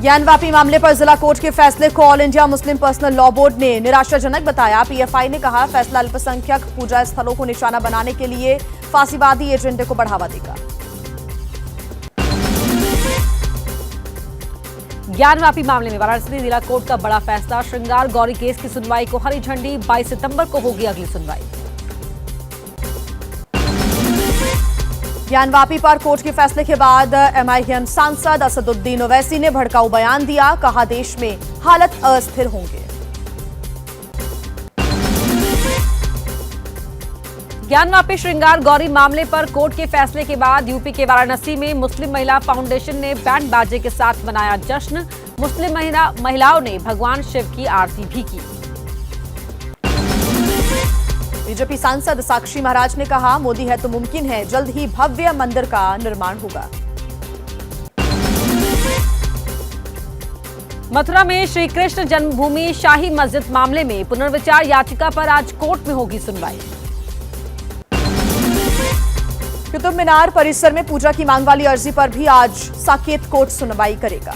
ज्ञानवापी मामले पर जिला कोर्ट के फैसले को all India Muslim personal law board ने निराशाजनक बताया। पीएफआई ने कहा फैसला अल्पसंख्यक पूजा स्थलों को निशाना बनाने के लिए फांसीवादी एजेंडे को बढ़ावा देगा। ज्ञानवापी मामले में वाराणसी जिला कोर्ट का बड़ा फैसला। श्रृंगार गौरी केस की सुनवाई को हरी झंडी। 22 सितंबर को होगी अगली सुनवाई। ज्ञानवापी पर कोर्ट के फैसले के बाद एमआईएम सांसद असदुद्दीन ओवैसी ने भड़काऊ बयान दिया। कहा देश में हालत अस्थिर होंगे। ज्ञानवापी श्रृंगार गौरी मामले पर कोर्ट के फैसले के बाद यूपी के वाराणसी में मुस्लिम महिला फाउंडेशन ने बैंड बाजे के साथ मनाया जश्न। मुस्लिम महिलाओं ने भगवान शिव की आरती भी की। बीजेपी सांसद साक्षी महाराज ने कहा मोदी है तो मुमकिन है जल्द ही भव्य मंदिर का निर्माण होगा। मथुरा में श्री कृष्ण जन्मभूमि शाही मस्जिद मामले में पुनर्विचार याचिका पर आज कोर्ट में होगी सुनवाई। कुतुब मीनार परिसर में पूजा की मांग वाली अर्जी पर भी आज साकेत कोर्ट सुनवाई करेगा।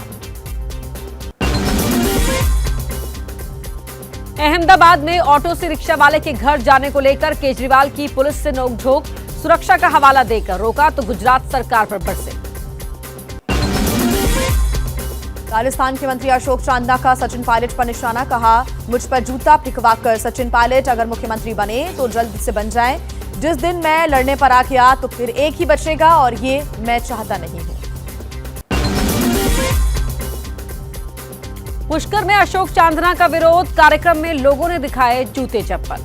अहमदाबाद में ऑटो से रिक्शा वाले के घर जाने को लेकर केजरीवाल की पुलिस से नोकझोंक। सुरक्षा का हवाला देकर रोका तो गुजरात सरकार पर बरसे। राजस्थान के मंत्री अशोक चांदना का सचिन पायलट पर निशाना। कहा मुझ पर जूता फेंकवाकर सचिन पायलट अगर मुख्यमंत्री बने तो जल्द से बन जाएं। जिस दिन मैं लड़ने पर आ गया तो फिर एक ही बचेगा और ये मैं चाहता नहीं हूं। पुष्कर में अशोक चांदना का विरोध। कार्यक्रम में लोगों ने दिखाए जूते चप्पल।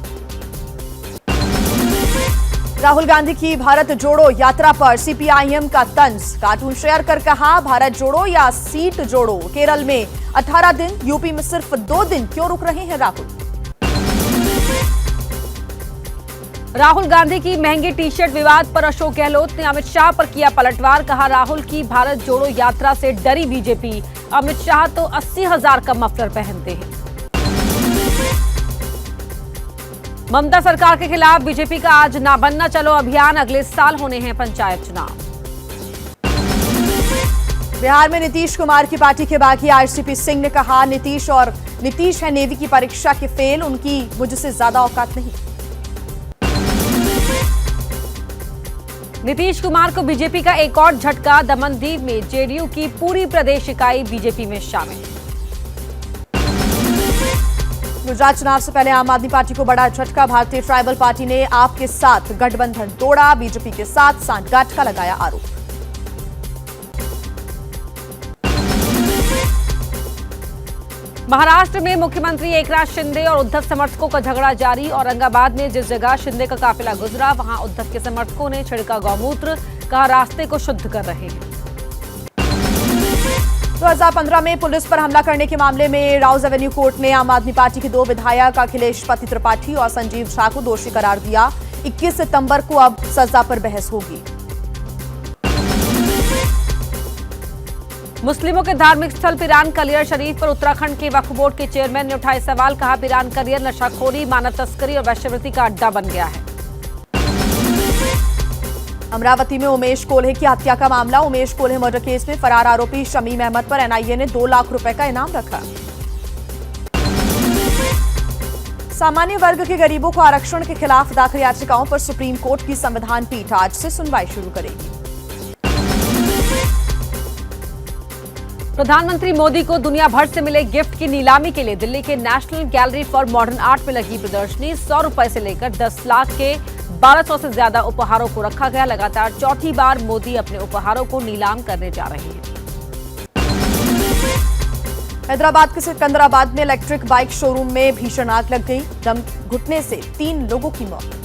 राहुल गांधी की भारत जोड़ो यात्रा पर सीपीआईएम का तंज। कार्टून शेयर कर कहा भारत जोड़ो या सीट जोड़ो। केरल में 18 दिन, यूपी में सिर्फ 2 दिन क्यों रुक रहे हैं राहुल गांधी की महंगी टी शर्ट विवाद पर अशोक गहलोत ने अमित शाह पर किया पलटवार। कहा राहुल की भारत जोड़ो यात्रा से डरी बीजेपी। अमित शाह तो 80,000 का मफलर पहनते हैं। ममता सरकार के खिलाफ बीजेपी का आज ना बनना चलो अभियान। अगले साल होने हैं पंचायत चुनाव। बिहार में नीतीश कुमार की पार्टी के बागी आरसीपी सिंह ने कहा नीतीश है नेवी की परीक्षा के फेल। उनकी मुझसे ज्यादा औकात नहीं। नीतीश कुमार को बीजेपी का एक और झटका। दमनदीव में जेडीयू की पूरी प्रदेश इकाई बीजेपी में शामिल। गुजरात चुनाव से पहले आम आदमी पार्टी को बड़ा झटका। भारतीय ट्राइबल पार्टी ने आप के साथ गठबंधन तोड़ा। बीजेपी के साथ सांठगांठ का लगाया आरोप। महाराष्ट्र में मुख्यमंत्री एकनाथ शिंदे और उद्धव समर्थकों का झगड़ा जारी। औरंगाबाद में जिस जगह शिंदे का काफिला गुजरा वहां उद्धव के समर्थकों ने छिड़का गौमूत्र। कहा रास्ते को शुद्ध कर रहे हैं। 2015 में पुलिस पर हमला करने के मामले में राउज एवेन्यू कोर्ट ने आम आदमी पार्टी के 2 विधायक अखिलेश पति त्रिपाठी और संजीव झा को दोषी करार दिया। 21 सितंबर को अब सजा पर बहस होगी। मुस्लिमों के धार्मिक स्थल पिरान कलियर शरीफ पर उत्तराखंड के वक्फ बोर्ड के चेयरमैन ने उठाए सवाल। कहा पिरान कलियर नशाखोरी, मानव तस्करी और वैश्यवृत्ति का अड्डा बन गया है। अमरावती में उमेश कोल्हे की हत्या का मामला। उमेश कोल्हे मर्डर केस में फरार आरोपी शमीम अहमद पर एनआईए ने 2 लाख रुपए का इनाम रखा। सामान्य वर्ग के गरीबों को आरक्षण के खिलाफ दाखिल याचिकाओं पर सुप्रीम कोर्ट की संविधान पीठ आज से सुनवाई शुरू करेगी। प्रधानमंत्री मोदी को दुनिया भर से मिले गिफ्ट की नीलामी के लिए दिल्ली के national gallery for modern art में लगी प्रदर्शनी। 100 रुपए से लेकर 10 लाख के 1200 से ज्यादा उपहारों को रखा गया। लगातार चौथी बार मोदी अपने उपहारों को नीलाम करने जा रहे हैं। हैदराबाद के सिकंदराबाद में इलेक्ट्रिक बाइक शोरूम में भीषण आग लग गई। दम घुटने से 3 लोगों की मौत।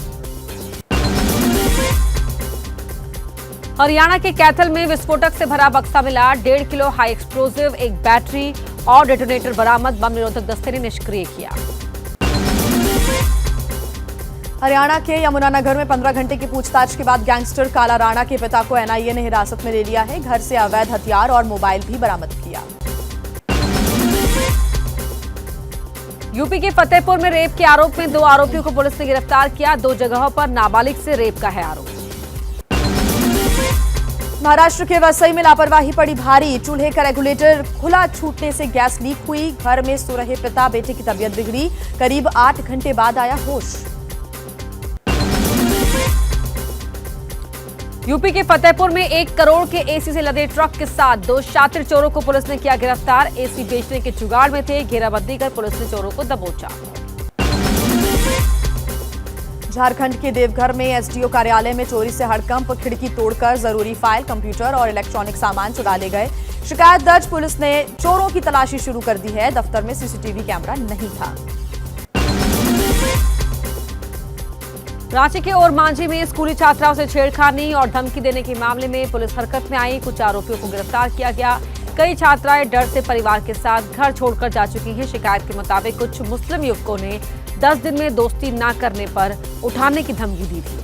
हरियाणा के कैथल में विस्फोटक से भरा बक्सा मिला। 1.5 किलो हाई एक्सप्लोजिव, एक बैटरी और डेटोनेटर बरामद। बम निरोधक दस्ते ने निष्क्रिय किया। हरियाणा के यमुनानगर में 15 घंटे की पूछताछ के बाद गैंगस्टर काला राणा के पिता को एनआईए ने हिरासत में ले लिया है। घर से अवैध हथियार और मोबाइल भी बरामद किया। यूपी के फतेहपुर में रेप के आरोप में 2 आरोपियों को पुलिस ने गिरफ्तार किया। 2 जगहों पर नाबालिग से रेप का है आरोप। महाराष्ट्र के वसई में लापरवाही पड़ी भारी। चूल्हे का रेगुलेटर खुला छूटने से गैस लीक हुई। घर में सो रहे पिता बेटे की तबीयत बिगड़ी। करीब 8 घंटे बाद आया होश। यूपी के फतेहपुर में 1 करोड़ के एसी से लदे ट्रक के साथ 2 शातिर चोरों को पुलिस ने किया गिरफ्तार। एसी बेचने के जुगाड़ में थे। घेराबंदी कर पुलिस ने चोरों को दबोचा। झारखंड के देवघर में एसडीओ कार्यालय में चोरी से हड़कंप। खिड़की तोड़कर जरूरी फाइल, कंप्यूटर और इलेक्ट्रॉनिक सामान चुरा ले गए। शिकायत दर्ज, पुलिस ने चोरों की तलाशी शुरू कर दी है। दफ्तर में सीसीटीवी कैमरा नहीं था। रांची के ओरमांझी में स्कूली छात्राओं से छेड़खानी और धमकी देने के मामले में पुलिस हरकत में आई। कुछ आरोपियों को गिरफ्तार किया गया। कई छात्राएं डर से परिवार के साथ घर छोड़कर जा चुकी हैं। शिकायत के मुताबिक कुछ मुस्लिम युवकों ने 10 दिन में दोस्ती न करने पर उठाने की धमकी दी थी।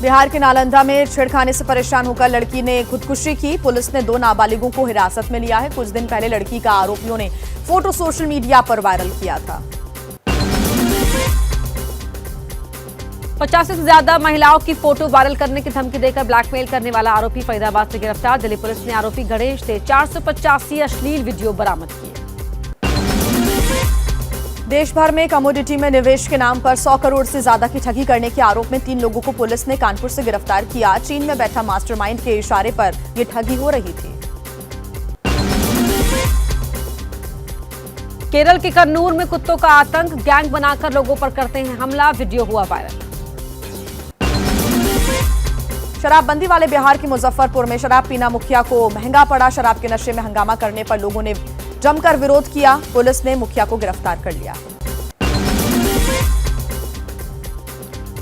बिहार के नालंदा में छेड़खानी से परेशान होकर लड़की ने खुदकुशी की। पुलिस ने 2 नाबालिगों को हिरासत में लिया है। कुछ दिन पहले लड़की का आरोपियों ने फोटो सोशल मीडिया पर वायरल किया था। 50 से ज्यादा महिलाओं की फोटो वायरल करने की धमकी देकर ब्लैकमेल करने वाला आरोपी फरीदाबाद से गिरफ्तार। दिल्ली पुलिस ने आरोपी गणेश से 485 अश्लील वीडियो बरामद किए। देश भर में कमोडिटी में निवेश के नाम पर 100 करोड़ से ज्यादा की ठगी करने के आरोप में 3 लोगों को पुलिस ने कानपुर से गिरफ्तार किया। चीन में बैठा मास्टरमाइंड के इशारे पर यह ठगी हो रही थी। केरल के कन्नूर में कुत्तों का आतंक। गैंग बनाकर लोगों पर करते हैं हमला। वीडियो हुआ वायरल। शराबबंदी वाले बिहार के मुजफ्फरपुर में शराब पीना मुखिया को महंगा पड़ा। शराब के नशे में हंगामा करने पर लोगों ने जमकर विरोध किया। पुलिस ने मुखिया को गिरफ्तार कर लिया।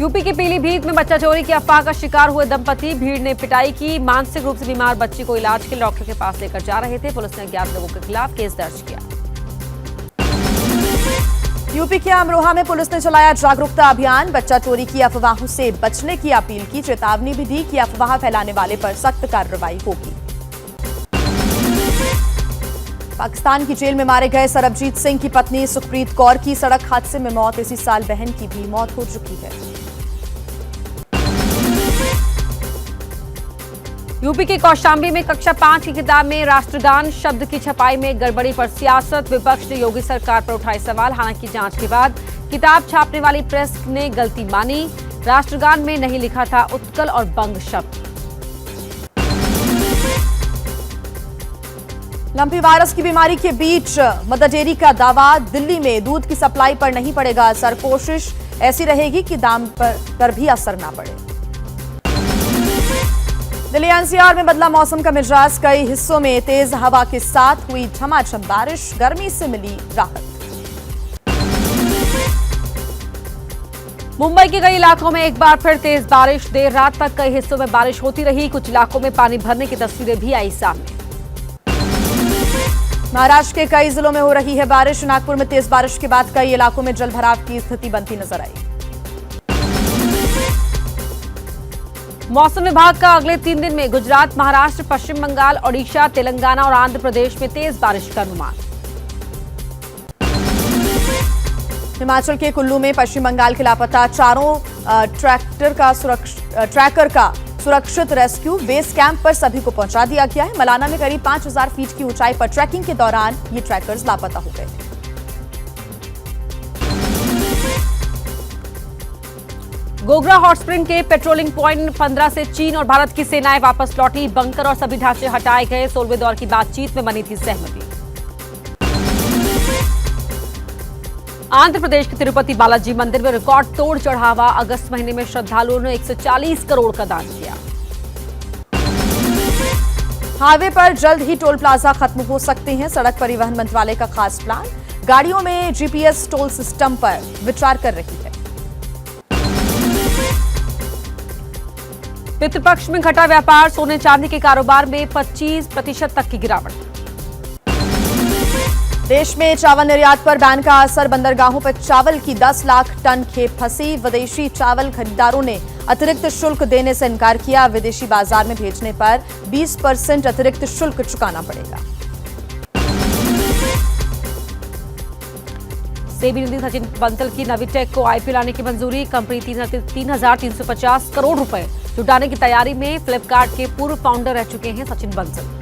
यूपी के पीलीभीत में बच्चा चोरी की अफवाह का शिकार हुए दंपति। भीड़ ने पिटाई की। मानसिक रूप से बीमार बच्ची को इलाज के लिए डॉक्टर के पास लेकर जा रहे थे। पुलिस ने अज्ञात लोगों के खिलाफ केस दर्ज किया। यूपी के अमरोहा में पुलिस ने चलाया जागरूकता अभियान। बच्चा चोरी की अफवाहों से बचने की अपील की। चेतावनी भी दी कि अफवाह फैलाने वाले पर सख्त कार्रवाई होगी। पाकिस्तान की जेल में मारे गए सरबजीत सिंह की पत्नी सुखप्रीत कौर की सड़क हादसे में मौत। इसी साल बहन की भी मौत हो चुकी है। यूपी के कौशाम्बी में कक्षा 5 की किताब में राष्ट्रगान शब्द की छपाई में गड़बड़ी पर सियासत। विपक्ष ने योगी सरकार पर उठाए सवाल। हालांकि जांच के बाद किताब छापने वाली प्रेस ने गलती मानी। राष्ट्रगान में नहीं लिखा था उत्कल और बंग शब्द। लंपी वायरस की बीमारी के बीच मदर डेयरी का दावा। दिल्ली में दूध की सप्लाई पर नहीं पड़ेगा असर। कोशिश ऐसी रहेगी कि दाम पर भी असर ना पड़े। दिल्ली एनसीआर में बदला मौसम का मिजाज। कई हिस्सों में तेज हवा के साथ हुई झमाझम बारिश। गर्मी से मिली राहत। मुंबई के कई इलाकों में एक बार फिर तेज बारिश। देर रात तक कई हिस्सों में बारिश होती रही। कुछ इलाकों में पानी भरने की तस्वीरें भी आई सामने। महाराष्ट्र के कई जिलों में हो रही है बारिश। नागपुर में तेज बारिश के बाद कई इलाकों में जलभराव की स्थिति बनती नजर आई। मौसम विभाग का अगले 3 दिन में गुजरात, महाराष्ट्र, पश्चिम बंगाल, ओडिशा, तेलंगाना और आंध्र प्रदेश में तेज बारिश का अनुमान। हिमाचल के कुल्लू में पश्चिम बंगाल के लापता चारों ट्रैकर का सुरक्षित रेस्क्यू। बेस कैंप पर सभी को पहुंचा दिया गया है। मलाना में करीब 5000 फीट की ऊंचाई पर ट्रैकिंग के दौरान ये ट्रैकर्स लापता हो गए थे। गोगरा हॉट स्प्रिंग के पेट्रोलिंग पॉइंट 15 से चीन और भारत की सेनाएं वापस लौटी। बंकर और सभी ढांचे हटाए गए। 16वें दौर की बातचीत में बनी थी सहमति। आंध्र प्रदेश के तिरुपति बालाजी मंदिर में रिकॉर्ड तोड़ चढ़ावा। अगस्त महीने में श्रद्धालुओं ने 140 करोड़ का दान किया। हाईवे पर जल्द ही टोल प्लाजा खत्म हो सकते हैं। सड़क परिवहन मंत्रालय का खास प्लान। गाड़ियों में जीपीएस टोल सिस्टम पर विचार कर रही है। पितृपक्ष में घटा व्यापार। सोने चांदी के कारोबार में 25% तक की गिरावट। देश में चावल निर्यात पर बैन का असर। बंदरगाहों पर चावल की 10 लाख टन खेप फंसी। विदेशी चावल खरीदारों ने अतिरिक्त शुल्क देने से इनकार किया। विदेशी बाजार में भेजने पर 20% अतिरिक्त शुल्क चुकाना पड़ेगा। सेबी ने दी सचिन बंसल की नवीटेक को आईपीओ लाने की मंजूरी। कंपनी 3,350 करोड़ रुपए जुटाने की तैयारी में फ्लिपकार्ट के पूर्व फाउंडर रह चुके हैं सचिन बंसल।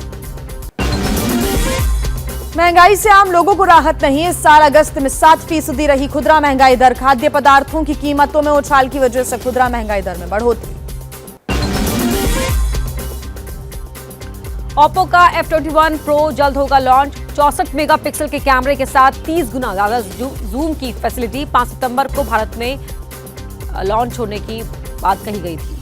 महंगाई से आम लोगों को राहत नहीं। इस साल अगस्त में 7% रही खुदरा महंगाई दर। खाद्य पदार्थों की कीमतों में उछाल की वजह से खुदरा महंगाई दर में बढ़ोतरी। ओप्पो का F21 Pro जल्द होगा लॉन्च। 64 मेगापिक्सल के कैमरे के साथ 30 गुना ज्यादा जूम की फैसिलिटी 5 सितंबर को भारत में लॉन्च होने की बात कही गई थी।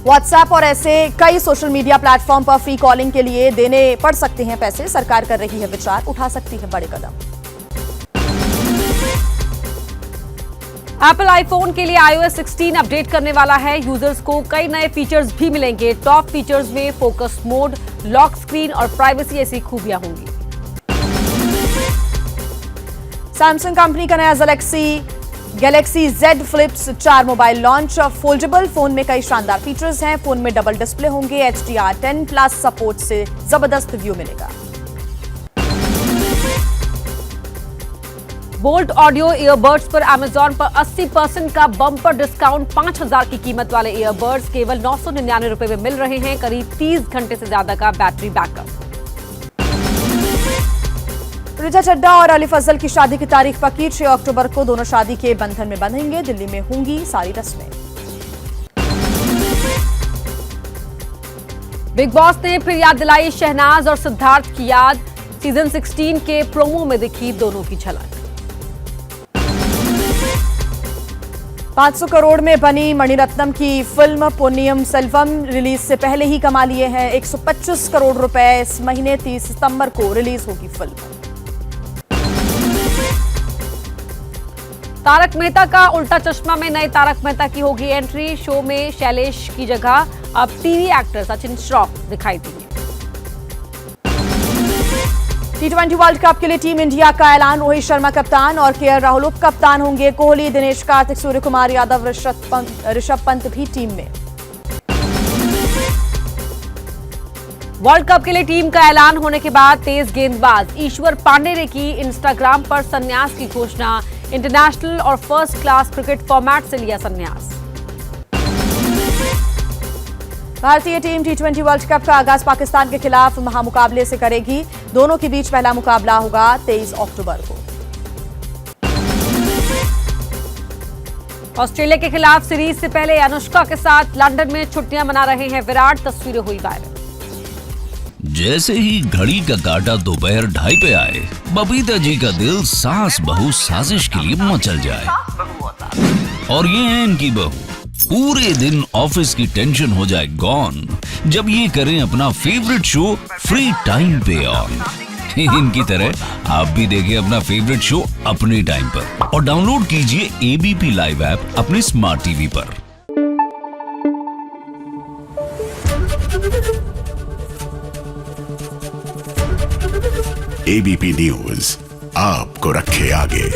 व्हाट्सएप और ऐसे कई सोशल मीडिया प्लेटफॉर्म पर फ्री कॉलिंग के लिए देने पड़ सकते हैं पैसे। सरकार कर रही है विचार, उठा सकती है बड़े कदम। एप्पल आईफोन के लिए iOS 16 अपडेट करने वाला है। यूजर्स को कई नए फीचर्स भी मिलेंगे। टॉप फीचर्स में फोकस मोड, लॉक स्क्रीन और प्राइवेसी ऐसी खूबियां होंगी। सैमसंग कंपनी का नया Galaxy Z Flip 4 mobile launch. Foldable phone में कई शानदार फीचर्स हैं। फोन में डबल डिस्प्ले होंगे। HDR10+ सपोर्ट से जबरदस्त व्यू मिलेगा। बोल्ट ऑडियो ईयरबड्स पर अमेजॉन पर 80% का बम्पर डिस्काउंट। 5000 की कीमत वाले ईयरबड्स केवल 999 रुपए में मिल रहे हैं। करीब 30 घंटे से ज्यादा का बैटरी बैकअप। ऋचा चड्ढा और अली फजल की शादी की तारीख पक्की। 6 अक्टूबर को दोनों शादी के बंधन में बंधेंगे। दिल्ली में होंगी सारी रस्में। बिग बॉस ने फिर याद दिलाई शहनाज और सिद्धार्थ की याद। सीजन 16 के प्रोमो में दिखी दोनों की झलक। 500 करोड़ में बनी मणिरत्नम की फिल्म पुन्नियम सेल्वम रिलीज से पहले ही कमा लिए हैं 125 करोड़ रुपए। इस महीने 30 सितंबर को रिलीज होगी फिल्म। तारक मेहता का उल्टा चश्मा में नए तारक मेहता की होगी एंट्री। शो में शैलेश की जगह अब टीवी एक्टर सचिन श्रॉफ दिखाई देंगे। T20 वर्ल्ड कप के लिए टीम इंडिया का ऐलान। रोहित शर्मा कप्तान और KL राहुल उप कप्तान होंगे। कोहली, दिनेश कार्तिक, सूर्यकुमार यादव, ऋषभ पंत भी टीम में। वर्ल्ड कप के लिए टीम का ऐलान होने के बाद तेज गेंदबाज ईश्वर पांडे ने की इंस्टाग्राम पर संन्यास की घोषणा। इंटरनेशनल और फर्स्ट क्लास क्रिकेट फॉर्मेट से लिया संन्यास। भारतीय टीम T20 वर्ल्ड कप का आगाज पाकिस्तान के खिलाफ महामुकाबले से करेगी। दोनों के बीच पहला मुकाबला होगा 23 अक्टूबर को। ऑस्ट्रेलिया के खिलाफ सीरीज से पहले अनुष्का के साथ लंदन में छुट्टियां मना रहे हैं विराट। तस्वीरें हुई वायरल। जैसे ही घड़ी का काटा दोपहर 2:30 पे आए, बबीता जी का दिल सास बहू साजिश के लिए मचल जाए। और ये है इनकी बहू, पूरे दिन ऑफिस की टेंशन हो जाए गॉन जब ये करें अपना फेवरेट शो फ्री टाइम पे ऑन। इनकी तरह आप भी देखिए अपना फेवरेट शो अपने टाइम पर और डाउनलोड कीजिए ABP लाइव ऐप अपने स्मार्ट टीवी पर। ABP न्यूज आपको रखे आगे।